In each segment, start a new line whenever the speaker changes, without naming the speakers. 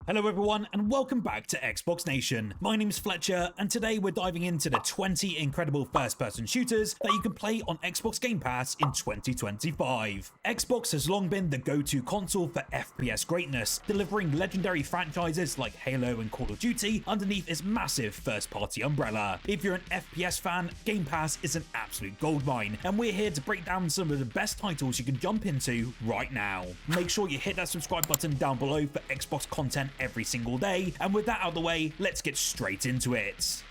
Hello everyone and welcome back to Xbox Nation. My name is Fletcher and today we're diving into the 20 incredible first-person shooters that you can play on Xbox Game Pass in 2025. Xbox has long been the go-to console for FPS greatness, delivering legendary franchises like Halo and Call of Duty underneath its massive first-party umbrella. If you're an FPS fan, Game Pass is an absolute goldmine, and we're here to break down some of the best titles you can jump into right now. Make sure you hit that subscribe button down below for Xbox content every single day, and with that out of the way, let's get straight into it.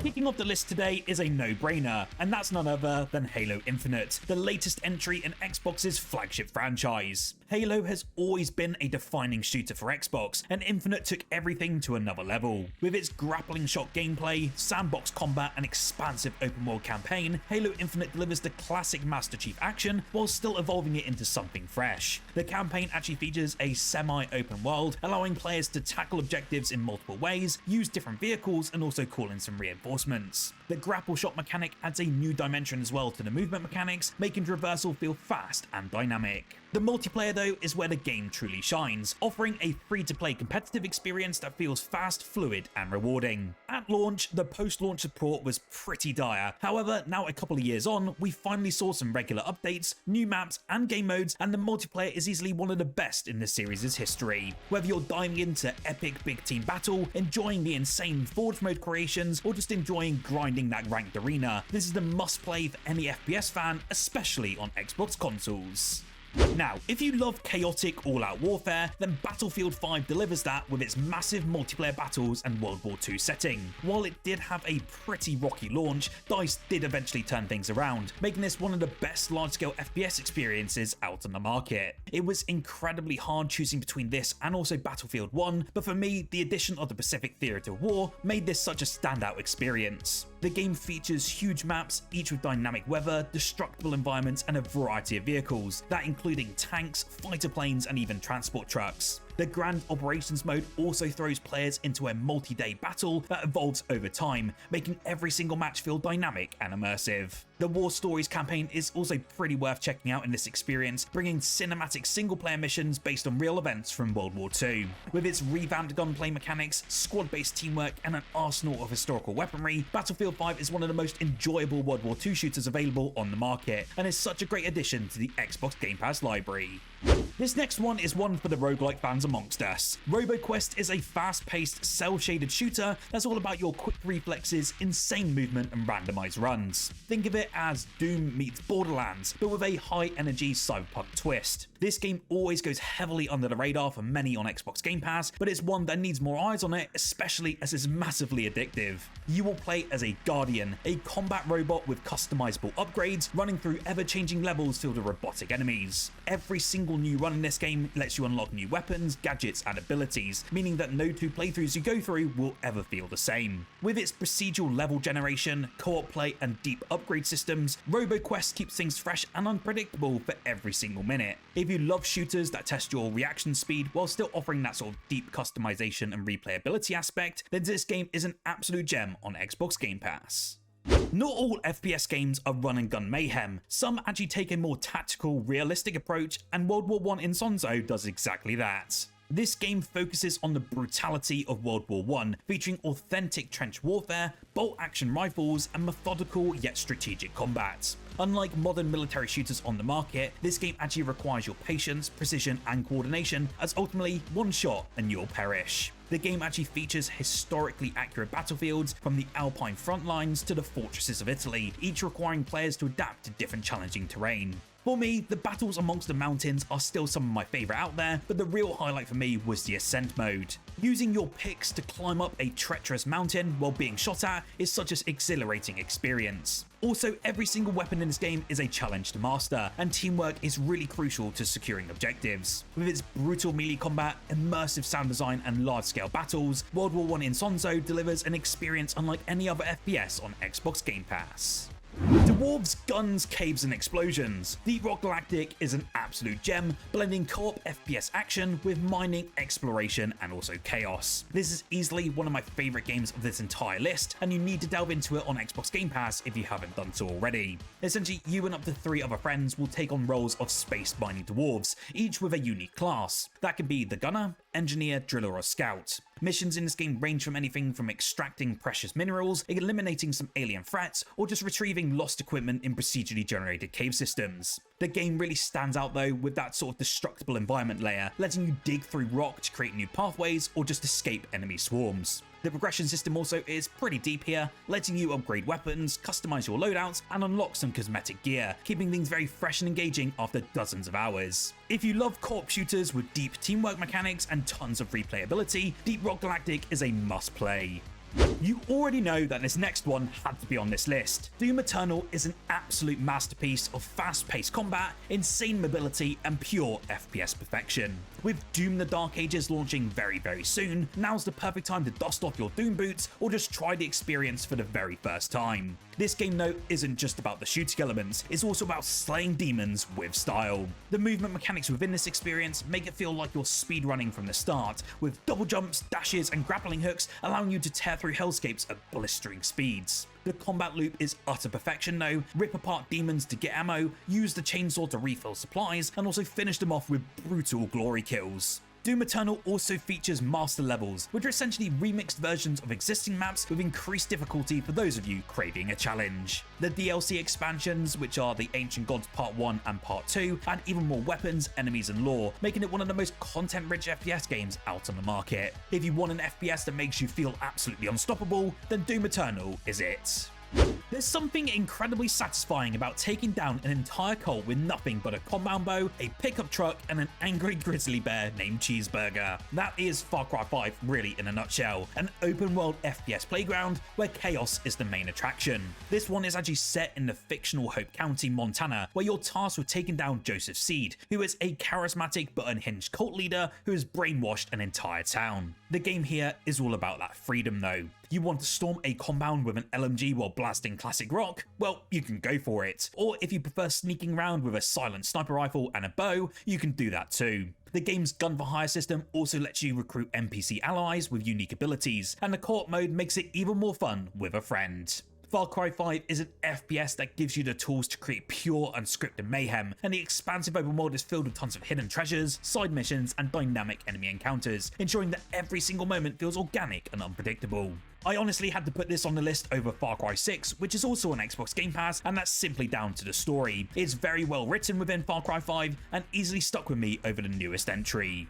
Kicking off the list today is a no-brainer, and that's none other than Halo Infinite, the latest entry in Xbox's flagship franchise. Halo has always been a defining shooter for Xbox, and Infinite took everything to another level. With its grappling shot gameplay, sandbox combat, and expansive open-world campaign, Halo Infinite delivers the classic Master Chief action while still evolving it into something fresh. The campaign actually features a semi-open world, allowing players to tackle objectives in multiple ways, use different vehicles, and also call in some reinforcements. The grapple shot mechanic adds a new dimension as well to the movement mechanics, making traversal feel fast and dynamic. The multiplayer though is where the game truly shines, offering a free-to-play competitive experience that feels fast, fluid, and rewarding. At launch, the post-launch support was pretty dire. However, now a couple of years on, we finally saw some regular updates, new maps, and game modes, and the multiplayer is easily one of the best in the series' history. Whether you're diving into epic big team battle, enjoying the insane Forge mode creations, or just enjoying grinding that ranked arena, this is the must-play for any FPS fan, especially on Xbox consoles. Now, if you love chaotic all-out warfare, then Battlefield 5 delivers that with its massive multiplayer battles and World War II setting. While it did have a pretty rocky launch, DICE did eventually turn things around, making this one of the best large-scale FPS experiences out on the market. It was incredibly hard choosing between this and also Battlefield 1, but for me, the addition of the Pacific Theater of War made this such a standout experience. The game features huge maps, each with dynamic weather, destructible environments, and a variety of vehicles, that including tanks, fighter planes, and even transport trucks. The Grand Operations mode also throws players into a multi-day battle that evolves over time, making every single match feel dynamic and immersive. The War Stories campaign is also pretty worth checking out in this experience, bringing cinematic single-player missions based on real events from World War II. With its revamped gunplay mechanics, squad-based teamwork, and an arsenal of historical weaponry, Battlefield 5 is one of the most enjoyable World War II shooters available on the market, and is such a great addition to the Xbox Game Pass library. This next one is one for the roguelike fans amongst us. Roboquest is a fast-paced, cel-shaded shooter that's all about your quick reflexes, insane movement, and randomized runs. Think of it as Doom meets Borderlands, but with a high-energy cyberpunk twist. This game always goes heavily under the radar for many on Xbox Game Pass, but it's one that needs more eyes on it, especially as it's massively addictive. You will play as a Guardian, a combat robot with customizable upgrades, running through ever-changing levels filled with robotic enemies. Every single new run in this game lets you unlock new weapons, gadgets, and abilities, meaning that no two playthroughs you go through will ever feel the same. With its procedural level generation, co-op play, and deep upgrade systems, Roboquest keeps things fresh and unpredictable for every single minute. If you love shooters that test your reaction speed while still offering that sort of deep customization and replayability aspect, then this game is an absolute gem on Xbox Game Pass. Not all FPS games are run and gun mayhem. Some actually take a more tactical, realistic approach, and World War I Isonzo does exactly that. This game focuses on the brutality of World War I, featuring authentic trench warfare, bolt-action rifles, and methodical yet strategic combat. Unlike modern military shooters on the market, this game actually requires your patience, precision, and coordination, as ultimately one shot and you'll perish. The game actually features historically accurate battlefields, from the Alpine front lines to the fortresses of Italy, each requiring players to adapt to different challenging terrain. For me, the battles amongst the mountains are still some of my favourite out there, but the real highlight for me was the Ascent mode. Using your picks to climb up a treacherous mountain while being shot at is such an exhilarating experience. Also, every single weapon in this game is a challenge to master, and teamwork is really crucial to securing objectives. With its brutal melee combat, immersive sound design, and large-scale battles, World War I Isonzo delivers an experience unlike any other FPS on Xbox Game Pass. Dwarves, guns, caves and explosions. Deep Rock Galactic is an absolute gem, blending co-op FPS action with mining, exploration and also chaos. This is easily one of my favourite games of this entire list, and you need to delve into it on Xbox Game Pass if you haven't done so already. Essentially, you and up to 3 other friends will take on roles of space mining dwarves, each with a unique class. That could be the gunner, engineer, driller or scout. Missions in this game range from anything from extracting precious minerals, eliminating some alien threats, or just retrieving lost equipment in procedurally generated cave systems. The game really stands out though with that sort of destructible environment layer, letting you dig through rock to create new pathways or just escape enemy swarms. The progression system also is pretty deep here, letting you upgrade weapons, customize your loadouts, and unlock some cosmetic gear, keeping things very fresh and engaging after dozens of hours. If you love co-op shooters with deep teamwork mechanics and tons of replayability, Deep Rock Galactic is a must-play. You already know that this next one had to be on this list. Doom Eternal is an absolute masterpiece of fast-paced combat, insane mobility, and pure FPS perfection. With Doom the Dark Ages launching very soon, now's the perfect time to dust off your Doom boots or just try the experience for the very first time. This game though isn't just about the shooting elements, it's also about slaying demons with style. The movement mechanics within this experience make it feel like you're speedrunning from the start, with double jumps, dashes and grappling hooks allowing you to tear through hellscapes at blistering speeds. The combat loop is utter perfection though, rip apart demons to get ammo, use the chainsaw to refill supplies, and also finish them off with brutal glory kills. Doom Eternal also features master levels, which are essentially remixed versions of existing maps with increased difficulty for those of you craving a challenge. The DLC expansions, which are the Ancient Gods Part 1 and Part 2, add even more weapons, enemies and lore, making it one of the most content-rich FPS games out on the market. If you want an FPS that makes you feel absolutely unstoppable, then Doom Eternal is it. There's something incredibly satisfying about taking down an entire cult with nothing but a compound bow, a pickup truck, and an angry grizzly bear named Cheeseburger. That is Far Cry 5 really in a nutshell, an open world FPS playground where chaos is the main attraction. This one is actually set in the fictional Hope County, Montana, where you're tasked with taking down Joseph Seed, who is a charismatic but unhinged cult leader who has brainwashed an entire town. The game here is all about that freedom though. You want to storm a compound with an LMG while blasting classic rock? Well, you can go for it. Or if you prefer sneaking around with a silent sniper rifle and a bow, you can do that too. The game's gun for hire system also lets you recruit NPC allies with unique abilities, and the co-op mode makes it even more fun with a friend. Far Cry 5 is an FPS that gives you the tools to create pure unscripted mayhem, and the expansive open world is filled with tons of hidden treasures, side missions, and dynamic enemy encounters, ensuring that every single moment feels organic and unpredictable. I honestly had to put this on the list over Far Cry 6, which is also on Xbox Game Pass, and that's simply down to the story. It's very well written within Far Cry 5, and easily stuck with me over the newest entry.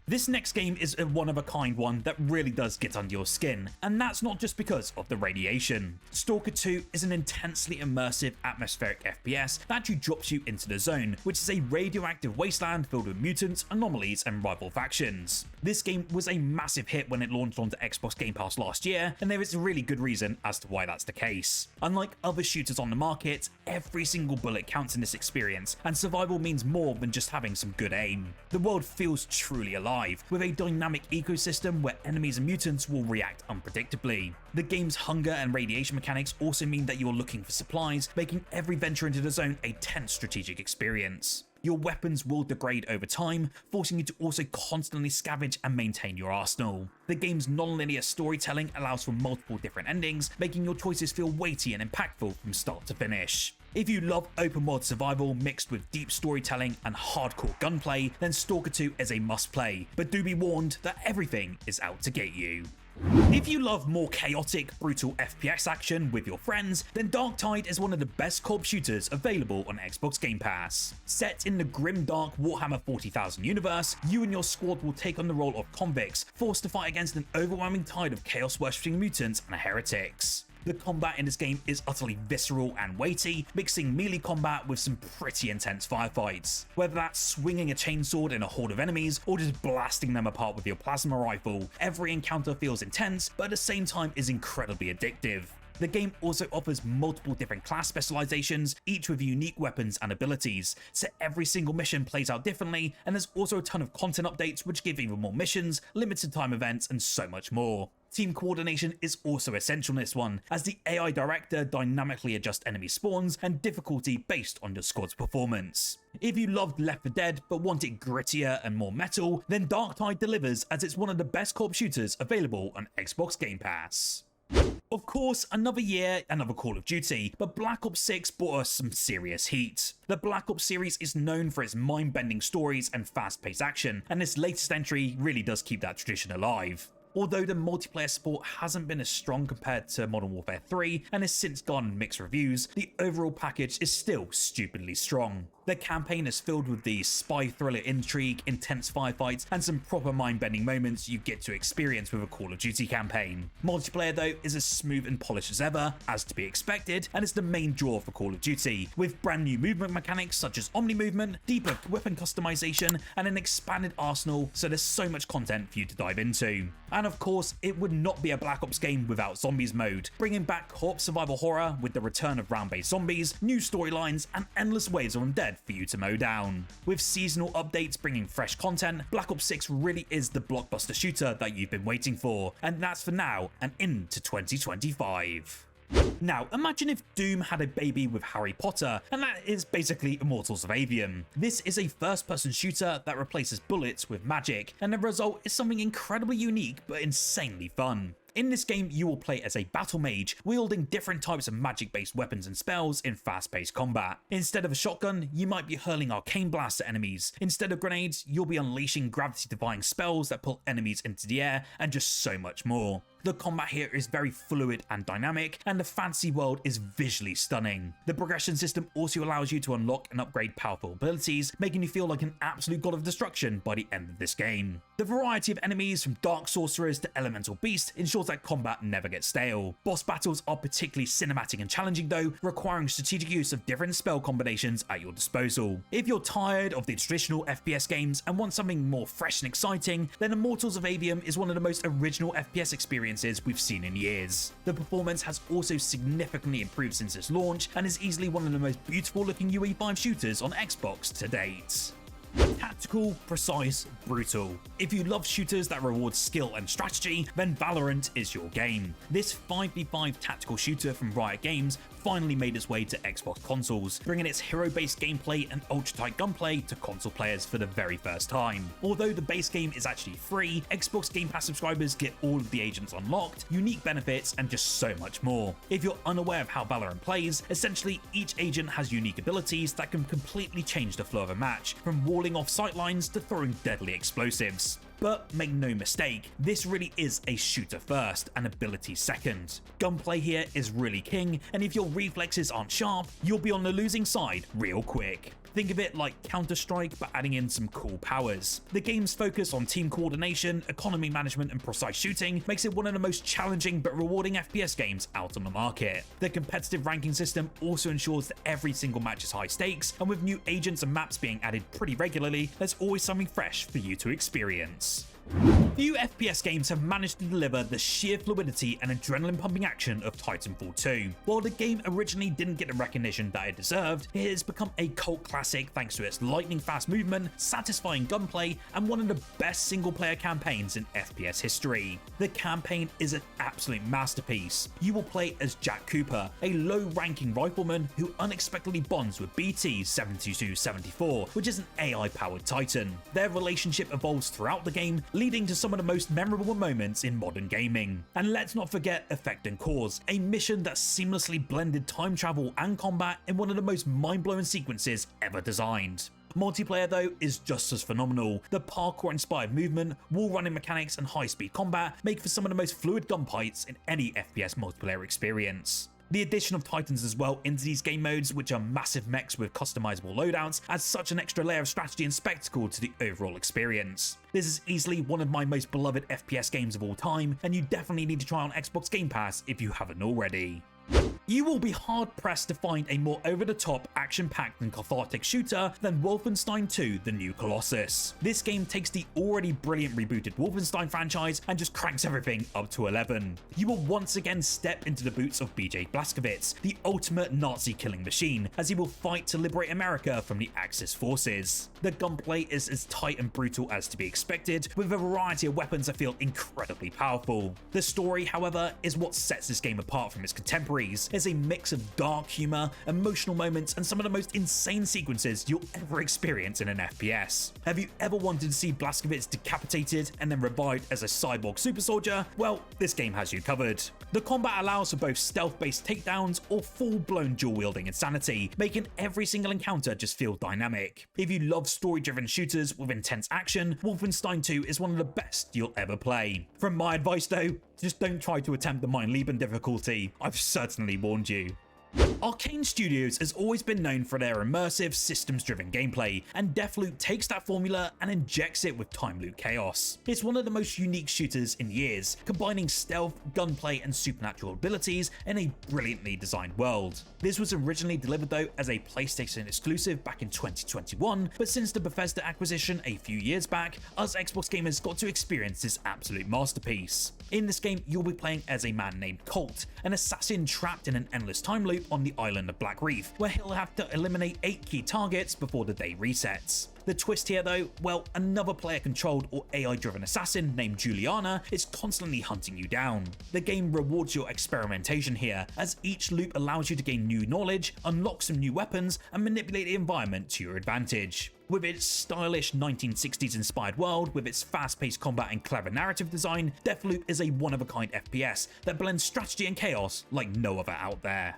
This next game is a one-of-a-kind one that really does get under your skin, and that's not just because of the radiation. Stalker 2 is an intensely immersive atmospheric FPS that actually drops you into the zone, which is a radioactive wasteland filled with mutants, anomalies, and rival factions. This game was a massive hit when it launched onto Xbox Game Pass last year, and there is a really good reason as to why that's the case. Unlike other shooters on the market, every single bullet counts in this experience, and survival means more than just having some good aim. The world feels truly alive, with a dynamic ecosystem where enemies and mutants will react unpredictably. The game's hunger and radiation mechanics also mean that you're looking for supplies, making every venture into the zone a tense strategic experience. Your weapons will degrade over time, forcing you to also constantly scavenge and maintain your arsenal. The game's non-linear storytelling allows for multiple different endings, making your choices feel weighty and impactful from start to finish. If you love open world survival mixed with deep storytelling and hardcore gunplay, then Stalker 2 is a must play, but do be warned that everything is out to get you. If you love more chaotic, brutal FPS action with your friends, then Darktide is one of the best co-op shooters available on Xbox Game Pass. Set in the grim dark Warhammer 40,000 universe, you and your squad will take on the role of convicts, forced to fight against an overwhelming tide of chaos-worshipping mutants and heretics. The combat in this game is utterly visceral and weighty, mixing melee combat with some pretty intense firefights. Whether that's swinging a chainsword in a horde of enemies or just blasting them apart with your plasma rifle, every encounter feels intense but at the same time is incredibly addictive. The game also offers multiple different class specializations, each with unique weapons and abilities, so every single mission plays out differently, and there's also a ton of content updates which give even more missions, limited time events, and so much more. Team coordination is also essential in this one, as the AI director dynamically adjusts enemy spawns and difficulty based on your squad's performance. If you loved Left 4 Dead but want it grittier and more metal, then Darktide delivers, as it's one of the best co-op shooters available on Xbox Game Pass. Of course, another year, another Call of Duty, but Black Ops 6 brought us some serious heat. The Black Ops series is known for its mind-bending stories and fast-paced action, and this latest entry really does keep that tradition alive. Although the multiplayer support hasn't been as strong compared to Modern Warfare 3 and has since garnered mixed reviews, the overall package is still stupidly strong. The campaign is filled with the spy thriller intrigue, intense firefights, and some proper mind-bending moments you get to experience with a Call of Duty campaign. Multiplayer though is as smooth and polished as ever, as to be expected, and is the main draw for Call of Duty, with brand new movement mechanics such as Omni movement, deeper weapon customization, and an expanded arsenal, so there's so much content for you to dive into. And of course, it would not be a Black Ops game without Zombies mode, bringing back co-op survival horror with the return of round-based zombies, new storylines, and endless waves of undead for you to mow down. With seasonal updates bringing fresh content, Black Ops 6 really is the blockbuster shooter that you've been waiting for, and that's for now and into 2025. Now, imagine if Doom had a baby with Harry Potter, and that is basically Immortals of Aveum. This is a first-person shooter that replaces bullets with magic, and the result is something incredibly unique but insanely fun. In this game, you will play as a battle mage, wielding different types of magic-based weapons and spells in fast-paced combat. Instead of a shotgun, you might be hurling arcane blasts at enemies. Instead of grenades, you'll be unleashing gravity-defying spells that pull enemies into the air, and just so much more. The combat here is very fluid and dynamic, and the fantasy world is visually stunning. The progression system also allows you to unlock and upgrade powerful abilities, making you feel like an absolute god of destruction by the end of this game. The variety of enemies, from dark sorcerers to elemental beasts, ensures that combat never gets stale. Boss battles are particularly cinematic and challenging though, requiring strategic use of different spell combinations at your disposal. If you're tired of the traditional FPS games and want something more fresh and exciting, then Immortals of Aveum is one of the most original FPS experiences we've seen in years. The performance has also significantly improved since its launch, and is easily one of the most beautiful looking UE5 shooters on Xbox to date. Tactical, precise, brutal. If you love shooters that reward skill and strategy, then Valorant is your game. This 5v5 tactical shooter from Riot Games finally made its way to Xbox consoles, bringing its hero-based gameplay and ultra-tight gunplay to console players for the very first time. Although the base game is actually free, Xbox Game Pass subscribers get all of the agents unlocked, unique benefits, and just so much more. If you're unaware of how Valorant plays, essentially each agent has unique abilities that can completely change the flow of a match, from walling off sightlines to throwing deadly explosives. But make no mistake, this really is a shooter first and ability second. Gunplay here is really king, and if your reflexes aren't sharp, you'll be on the losing side real quick. Think of it like Counter-Strike, but adding in some cool powers. The game's focus on team coordination, economy management, and precise shooting makes it one of the most challenging but rewarding FPS games out on the market. The competitive ranking system also ensures that every single match is high stakes, and with new agents and maps being added pretty regularly, there's always something fresh for you to experience. Few FPS games have managed to deliver the sheer fluidity and adrenaline-pumping action of Titanfall 2. While the game originally didn't get the recognition that it deserved, it has become a cult classic thanks to its lightning-fast movement, satisfying gunplay, and one of the best single-player campaigns in FPS history. The campaign is an absolute masterpiece. You will play as Jack Cooper, a low-ranking rifleman who unexpectedly bonds with BT-7274, which is an AI-powered Titan. Their relationship evolves throughout the game, leading to some of the most memorable moments in modern gaming. And let's not forget Effect and Cause, a mission that seamlessly blended time travel and combat in one of the most mind-blowing sequences ever designed. Multiplayer though is just as phenomenal. The parkour-inspired movement, wall running mechanics, and high-speed combat make for some of the most fluid gunfights in any FPS multiplayer experience. The addition of Titans as well into these game modes, which are massive mechs with customizable loadouts, adds such an extra layer of strategy and spectacle to the overall experience. This is easily one of my most beloved FPS games of all time, and you definitely need to try on Xbox Game Pass if you haven't already. You will be hard-pressed to find a more over-the-top, action-packed and cathartic shooter than Wolfenstein 2: The New Colossus. This game takes the already brilliant rebooted Wolfenstein franchise and just cranks everything up to 11. You will once again step into the boots of BJ Blazkowicz, the ultimate Nazi killing machine, as he will fight to liberate America from the Axis forces. The gunplay is as tight and brutal as to be expected, with a variety of weapons that feel incredibly powerful. The story, however, is what sets this game apart from its contemporaries. It's a mix of dark humor, emotional moments, and some of the most insane sequences you'll ever experience in an FPS. Have you ever wanted to see Blazkowicz decapitated and then revived as a cyborg super soldier? Well, this game has you covered. The combat allows for both stealth-based takedowns or full-blown dual-wielding insanity, making every single encounter just feel dynamic. If you love story-driven shooters with intense action, Wolfenstein 2 is one of the best you'll ever play. From my advice though, just don't try to attempt the Mein Leben difficulty. I've certainly warned you. Arcane Studios has always been known for their immersive, systems-driven gameplay, and Deathloop takes that formula and injects it with time loop chaos. It's one of the most unique shooters in years, combining stealth, gunplay, and supernatural abilities in a brilliantly designed world. This was originally delivered though as a PlayStation exclusive back in 2021, but since the Bethesda acquisition a few years back, us Xbox gamers got to experience this absolute masterpiece. In this game, you'll be playing as a man named Colt, an assassin trapped in an endless time loop on the island of Black Reef, where he'll have to eliminate 8 key targets before the day resets. The twist here though, well, another player-controlled or AI-driven assassin named Juliana is constantly hunting you down. The game rewards your experimentation here, as each loop allows you to gain new knowledge, unlock some new weapons, and manipulate the environment to your advantage. With its stylish 1960s inspired world, with its fast-paced combat and clever narrative design, Deathloop is a one-of-a-kind FPS that blends strategy and chaos like no other out there.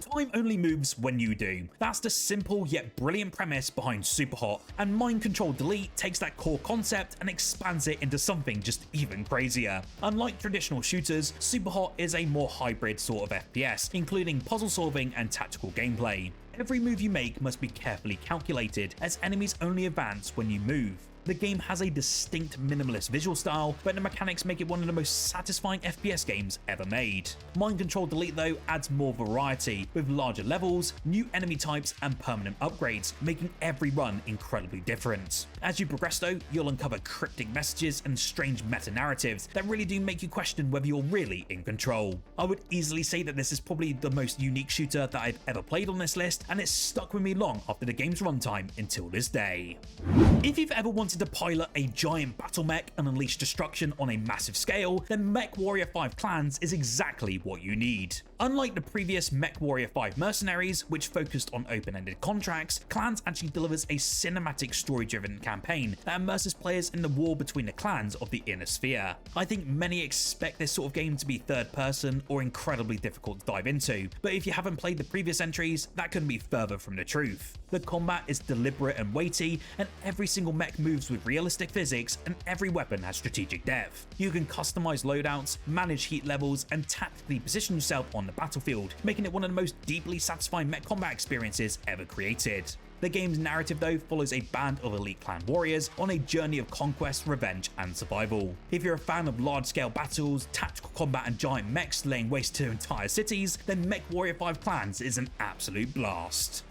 Time only moves when you do. That's the simple yet brilliant premise behind SUPERHOT, and Mind Control Delete takes that core concept and expands it into something just even crazier. Unlike traditional shooters, SUPERHOT is a more hybrid sort of FPS, including puzzle solving and tactical gameplay. Every move you make must be carefully calculated, as enemies only advance when you move. The game has a distinct minimalist visual style, but the mechanics make it one of the most satisfying FPS games ever made. Mind Control Delete though adds more variety, with larger levels, new enemy types, and permanent upgrades, making every run incredibly different. As you progress though, you'll uncover cryptic messages and strange meta-narratives that really do make you question whether you're really in control. I would easily say that this is probably the most unique shooter that I've ever played on this list, and it's stuck with me long after the game's runtime until this day. If you've ever wanted to pilot a giant battle mech and unleash destruction on a massive scale, then MechWarrior 5 Clans is exactly what you need. Unlike the previous MechWarrior 5 Mercenaries, which focused on open-ended contracts, Clans actually delivers a cinematic story-driven campaign that immerses players in the war between the clans of the Inner Sphere. I think many expect this sort of game to be third-person or incredibly difficult to dive into, but if you haven't played the previous entries, that couldn't be further from the truth. The combat is deliberate and weighty, and every single mech moves with realistic physics, and every weapon has strategic depth. You can customize loadouts, manage heat levels, and tactically position yourself on the battlefield, making it one of the most deeply satisfying mech combat experiences ever created. The game's narrative though follows a band of elite clan warriors on a journey of conquest, revenge, and survival. If you're a fan of large-scale battles, tactical combat, and giant mechs laying waste to entire cities, then MechWarrior 5 Clans is an absolute blast.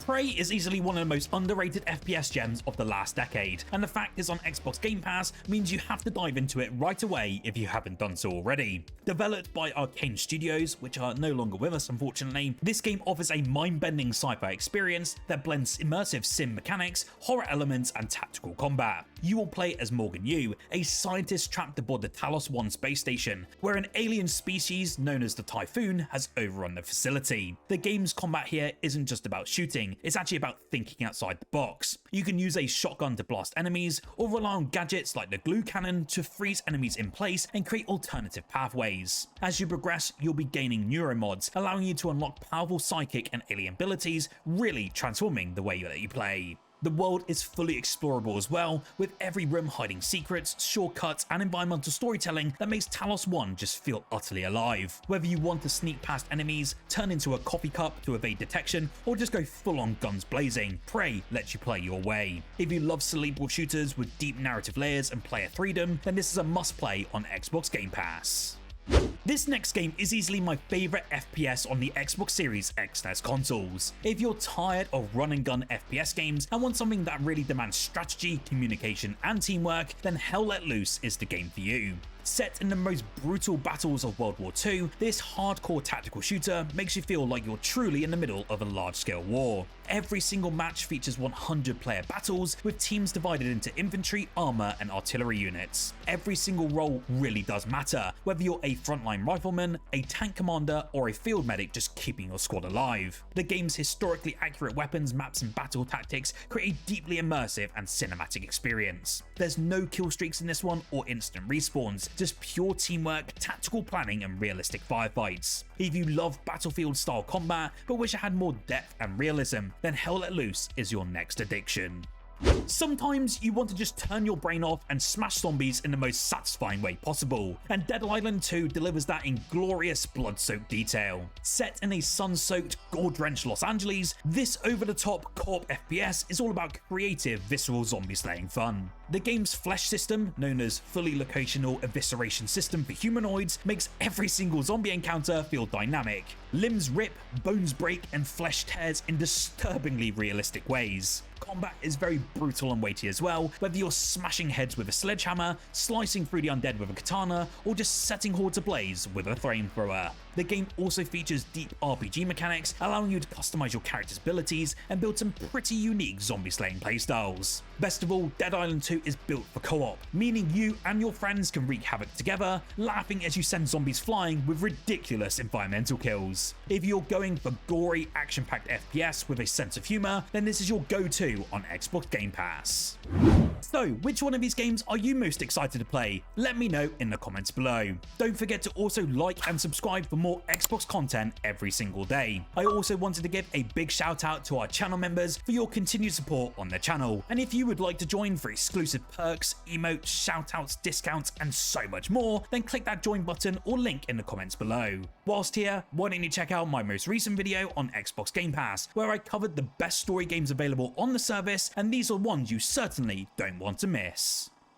Prey is easily one of the most underrated FPS gems of the last decade, and the fact it's on Xbox Game Pass means you have to dive into it right away if you haven't done so already. Developed by Arcane Studios, which are no longer with us unfortunately, this game offers a mind-bending sci-fi experience that blends immersive sim mechanics, horror elements, and tactical combat. You will play as Morgan Yu, a scientist trapped aboard the Talos 1 space station, where an alien species known as the Typhoon has overrun the facility. The game's combat here isn't just about shooting, it's actually about thinking outside the box. You can use a shotgun to blast enemies, or rely on gadgets like the glue cannon to freeze enemies in place and create alternative pathways. As you progress, you'll be gaining neuromods, allowing you to unlock powerful psychic and alien abilities, really transforming the way that you play. The world is fully explorable as well, with every room hiding secrets, shortcuts, and environmental storytelling that makes Talos 1 just feel utterly alive. Whether you want to sneak past enemies, turn into a coffee cup to evade detection, or just go full on guns blazing, Prey lets you play your way. If you love cerebral shooters with deep narrative layers and player freedom, then this is a must play on Xbox Game Pass. This next game is easily my favourite FPS on the Xbox Series X consoles. If you're tired of run and gun FPS games and want something that really demands strategy, communication and teamwork, then Hell Let Loose is the game for you. Set in the most brutal battles of World War II, this hardcore tactical shooter makes you feel like you're truly in the middle of a large-scale war. Every single match features 100-player battles, with teams divided into infantry, armor, and artillery units. Every single role really does matter, whether you're a frontline rifleman, a tank commander, or a field medic just keeping your squad alive. The game's historically accurate weapons, maps, and battle tactics create a deeply immersive and cinematic experience. There's no kill streaks in this one or instant respawns, just pure teamwork, tactical planning, and realistic firefights. If you love Battlefield-style combat but wish it had more depth and realism, then Hell Let Loose is your next addiction. Sometimes you want to just turn your brain off and smash zombies in the most satisfying way possible, and Dead Island 2 delivers that in glorious blood-soaked detail. Set in a sun-soaked, gore-drenched Los Angeles, this over-the-top co-op FPS is all about creative, visceral zombie-slaying fun. The game's flesh system, known as Fully Locational Evisceration System for humanoids, makes every single zombie encounter feel dynamic. Limbs rip, bones break, and flesh tears in disturbingly realistic ways. Combat is very brutal and weighty as well, whether you're smashing heads with a sledgehammer, slicing through the undead with a katana, or just setting hordes ablaze with a flamethrower. The game also features deep RPG mechanics, allowing you to customize your character's abilities and build some pretty unique zombie slaying playstyles. Best of all, Dead Island 2 is built for co-op, meaning you and your friends can wreak havoc together, laughing as you send zombies flying with ridiculous environmental kills. If you're going for gory, action-packed FPS with a sense of humor, then this is your go-to on Xbox Game Pass. So, which one of these games are you most excited to play? Let me know in the comments below. Don't forget to also like and subscribe for more Xbox content every single day. I also wanted to give a big shout out to our channel members for your continued support on the channel, and if you would like to join for exclusive perks, emotes, shoutouts, discounts, and so much more, then click that join button or link in the comments below. Whilst here, why don't you check out my most recent video on Xbox Game Pass, where I covered the best story games available on the service, and these are ones you certainly don't want to miss.